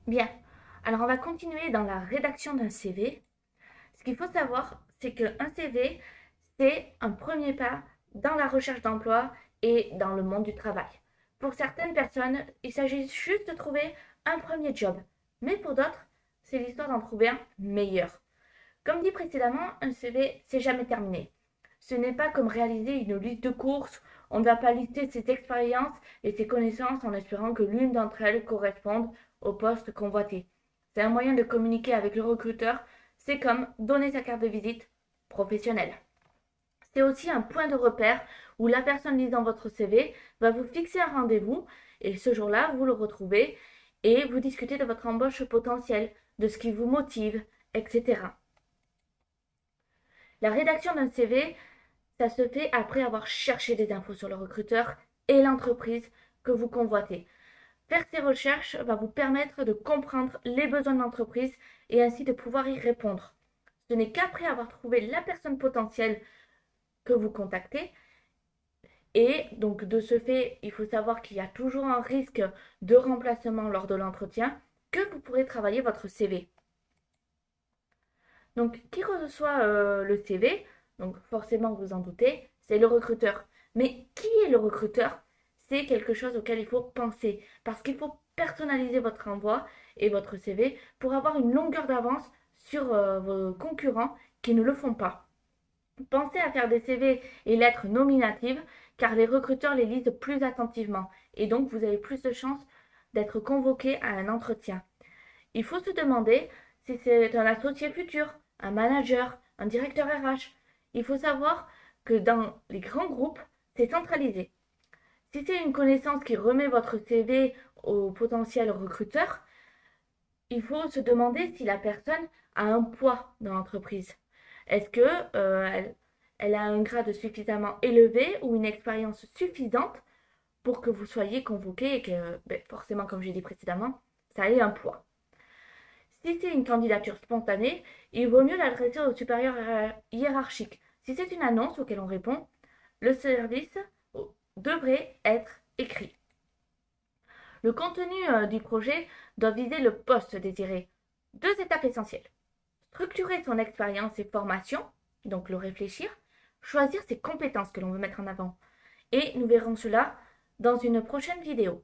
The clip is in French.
Bien, alors on va continuer dans la rédaction d'un CV. Ce qu'il faut savoir, c'est qu'un CV, c'est un premier pas dans la recherche d'emploi et dans le monde du travail. Pour certaines personnes, il s'agit juste de trouver un premier job, mais pour d'autres, c'est l'histoire d'en trouver un meilleur. Comme dit précédemment, un CV, c'est jamais terminé. Ce n'est pas comme réaliser une liste de courses. On ne va pas lister ses expériences et ses connaissances en espérant que l'une d'entre elles corresponde au poste convoité. C'est un moyen de communiquer avec le recruteur. C'est comme donner sa carte de visite professionnelle. C'est aussi un point de repère où la personne lisant votre CV va vous fixer un rendez-vous et ce jour-là, vous le retrouvez et vous discutez de votre embauche potentielle, de ce qui vous motive, etc. La rédaction d'un CV, ça se fait après avoir cherché des infos sur le recruteur et l'entreprise que vous convoitez. Faire ces recherches va vous permettre de comprendre les besoins de l'entreprise et ainsi de pouvoir y répondre. Ce n'est qu'après avoir trouvé la personne potentielle que vous contactez. Et donc de ce fait, il faut savoir qu'il y a toujours un risque de remplacement lors de l'entretien que vous pourrez travailler votre CV. Donc, qui reçoit le CV? Donc, forcément, vous en doutez, c'est le recruteur. Mais qui est le recruteur? C'est quelque chose auquel il faut penser. Parce qu'il faut personnaliser votre envoi et votre CV pour avoir une longueur d'avance sur vos concurrents qui ne le font pas. Pensez à faire des CV et lettres nominatives car les recruteurs les lisent plus attentivement et donc vous avez plus de chances d'être convoqué à un entretien. Il faut se demander si c'est un associé futur, un manager, un directeur RH. Il faut savoir que dans les grands groupes, c'est centralisé. Si c'est une connaissance qui remet votre CV au potentiel recruteur, il faut se demander si la personne a un poids dans l'entreprise. Est-ce que elle a un grade suffisamment élevé ou une expérience suffisante pour que vous soyez convoqué et que, forcément, comme j'ai dit précédemment, ça ait un poids. Si c'est une candidature spontanée, il vaut mieux l'adresser au supérieur hiérarchique. Si c'est une annonce auquel on répond, le service devrait être écrit. Le contenu du projet doit viser le poste désiré. Deux étapes essentielles. Structurer son expérience et formation, donc le réfléchir, choisir ses compétences que l'on veut mettre en avant. Et nous verrons cela dans une prochaine vidéo.